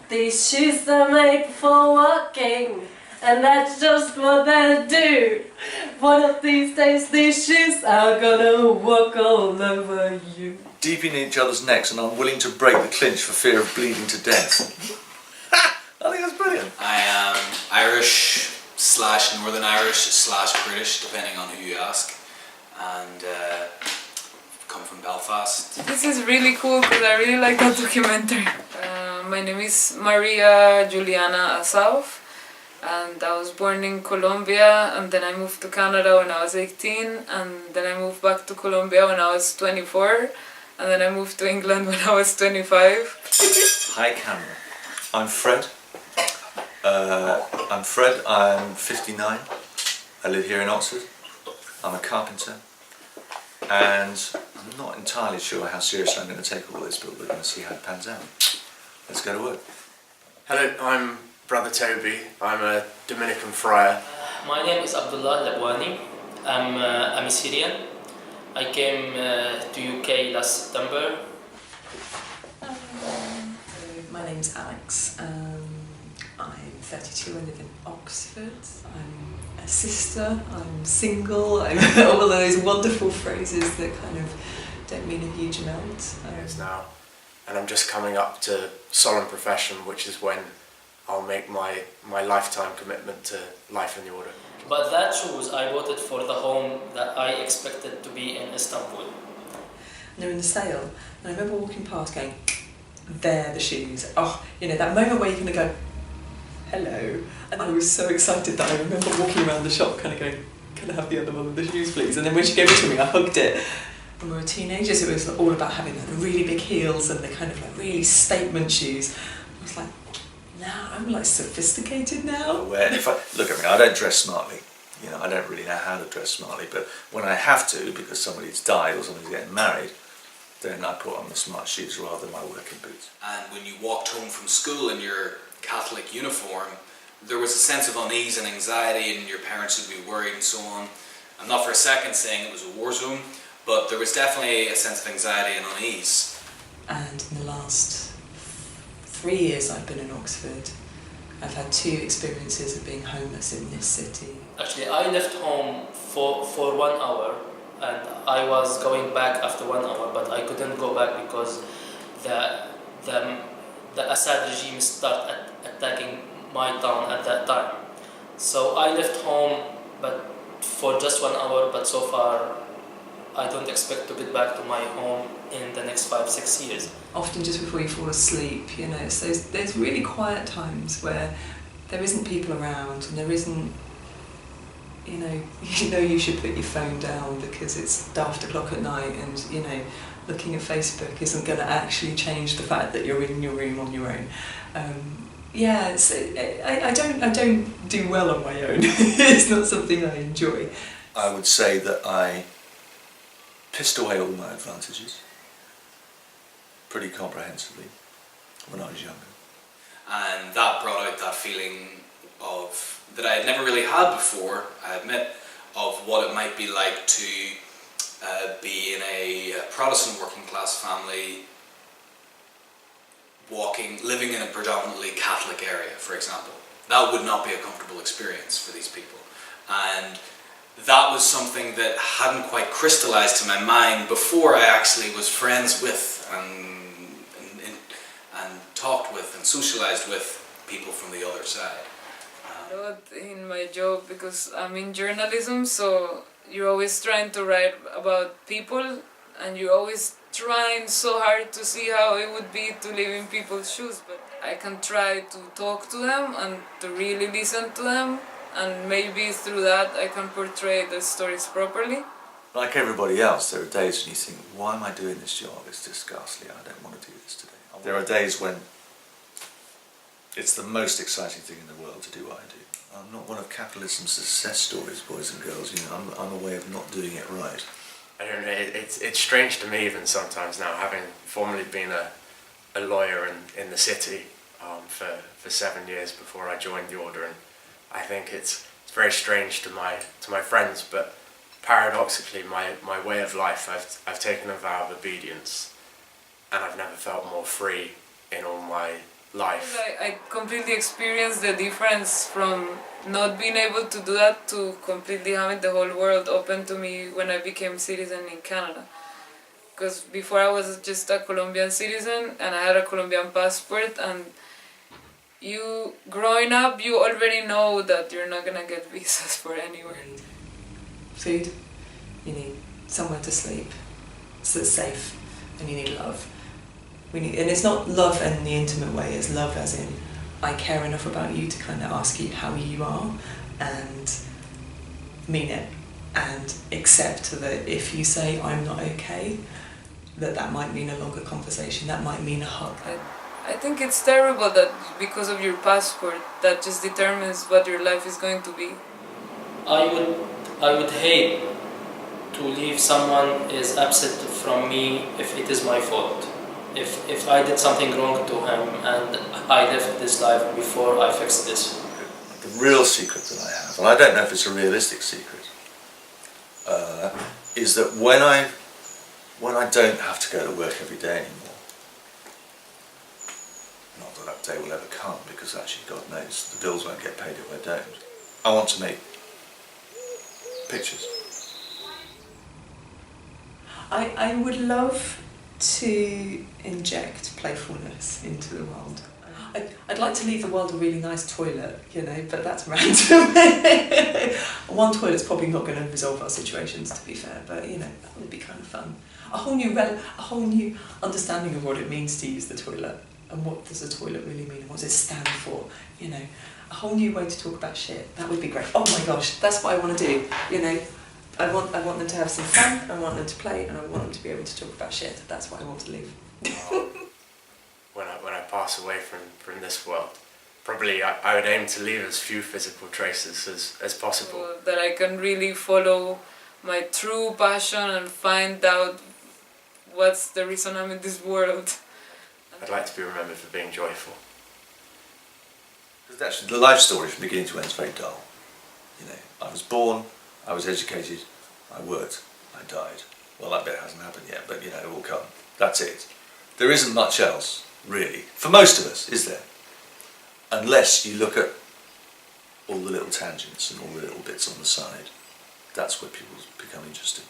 These shoes are made for walking, and that's just what they do. One of these days these shoes are gonna walk all over you. Deep in each other's necks and unwilling to break the clinch for fear of bleeding to death. I think that's brilliant. I am Irish / Northern Irish / British, depending on who you ask, and come from Belfast. This is really cool because I really like that documentary. My name is Maria Juliana Asauf, and I was born in Colombia, and then I moved to Canada when I was 18, and then I moved back to Colombia when I was 24, and then I moved to England when I was 25. Hi Cameron, I'm Fred. I'm 59. I live here in Oxford. I'm a carpenter, and I'm not entirely sure how seriously I'm going to take all this, but we're going to see how it pans out. Let's go to work. Hello, I'm Brother Toby. I'm a Dominican friar. My name is Abdullah Labwani. I'm a Syrian. I came to UK last September. My name's Alex. I'm 32. I live in Oxford. I'm a sister. I'm single. All of those wonderful phrases that kind of don't mean a huge amount. Yes, now. And I'm just coming up to solemn profession, which is when I'll make my lifetime commitment to life in the order. But that shoes I bought it for the home that I expected to be in Istanbul. And they're in the sale. And I remember walking past going, they're the shoes. Oh, you know, that moment where you're going to go, hello. And I was so excited that I remember walking around the shop kind of going, can I have the other one of the shoes, please? And then when she gave it to me, I hugged it. When we were teenagers, it was all about having the really big heels and the kind of like really statement shoes. I was like, now I'm like sophisticated now. If I look at me, I don't dress smartly. You know, I don't really know how to dress smartly, but when I have to, because somebody's died or somebody's getting married, then I put on the smart shoes rather than my working boots. And when you walked home from school in your Catholic uniform, there was a sense of unease and anxiety, and your parents would be worried and so on. I'm not for a second saying it was a war zone, but there was definitely a sense of anxiety and unease. And in the last 3 years I've been in Oxford, I've had 2 experiences of being homeless in this city. Actually, I left home for 1 hour, and I was going back after 1 hour, but I couldn't go back because the Assad regime started attacking my town at that time. So I left home, but for just 1 hour, but so far I don't expect to get back to my home in the next 5-6 years. Often just before you fall asleep, you know, so there's really quiet times where there isn't people around and there isn't, you know you should put your phone down because it's after o'clock at night, and you know, looking at Facebook isn't going to actually change the fact that you're in your room on your own. Yeah, so I don't do well on my own. It's not something I enjoy. I would say that I pissed away all my advantages pretty comprehensively when I was younger. And that brought out that feeling of that I had never really had before, I admit, of what it might be like to be in a Protestant working class family, living in a predominantly Catholic area, for example. That would not be a comfortable experience for these people. And that was something that hadn't quite crystallized to my mind before I actually was friends with and talked with and socialized with people from the other side. A lot in my job because I'm in journalism, so you're always trying to write about people and you're always trying so hard to see how it would be to live in people's shoes, but I can try to talk to them and to really listen to them, and maybe through that I can portray the stories properly. Like everybody else, there are days when you think, why am I doing this job? It's just ghastly, I don't want to do this today. There are days when it's the most exciting thing in the world to do what I do. I'm not one of capitalism's success stories, boys and girls. You know, I'm a way of not doing it right. I don't know, it's strange to me even sometimes now, having formerly been a lawyer in the city for 7 years before I joined the order, and I think it's very strange to my friends, but paradoxically my way of life, I've taken a vow of obedience, and I've never felt more free in all my life. I completely experienced the difference from not being able to do that to completely having the whole world open to me when I became citizen in Canada. Because before I was just a Colombian citizen and I had a Colombian passport, and you growing up you already know that you're not gonna get visas for anywhere. You need food, you need somewhere to sleep, so it's safe, and you need love. And it's not love in the intimate way, it's love as in I care enough about you to kind of ask you how you are and mean it and accept that if you say I'm not okay, that might mean a longer conversation, that might mean a hug. I think it's terrible that because of your passport that just determines what your life is going to be. I would hate to leave someone is upset from me if it is my fault. If I did something wrong to him and I left this life before I fixed this. The real secret that I have, and I don't know if it's a realistic secret, is that when I don't have to go to work every day anymore, not that that day will ever come, because actually God knows the bills won't get paid if I don't, I want to make pictures. I would love to inject playfulness into the world. I'd like to leave the world a really nice toilet, you know, but that's random. One toilet's probably not going to resolve our situations, to be fair, but you know, that would be kind of fun. A whole new understanding of what it means to use the toilet, and what does the toilet really mean, and what does it stand for, you know. A whole new way to talk about shit, that would be great. Oh my gosh, that's what I want to do, you know. I want them to have some fun, I want them to play, and I want them to be able to talk about shit. That's what I want to leave. When I pass away from this world, probably I would aim to leave as few physical traces as possible. So that I can really follow my true passion and find out what's the reason I'm in this world. I'd like to be remembered for being joyful. Because actually the life story from beginning to end is very dull. You know, I was born, I was educated, I worked, I died. Well, that bit hasn't happened yet, but you know, it will come. That's it. There isn't much else, really, for most of us, is there? Unless you look at all the little tangents and all the little bits on the side. That's where people become interesting.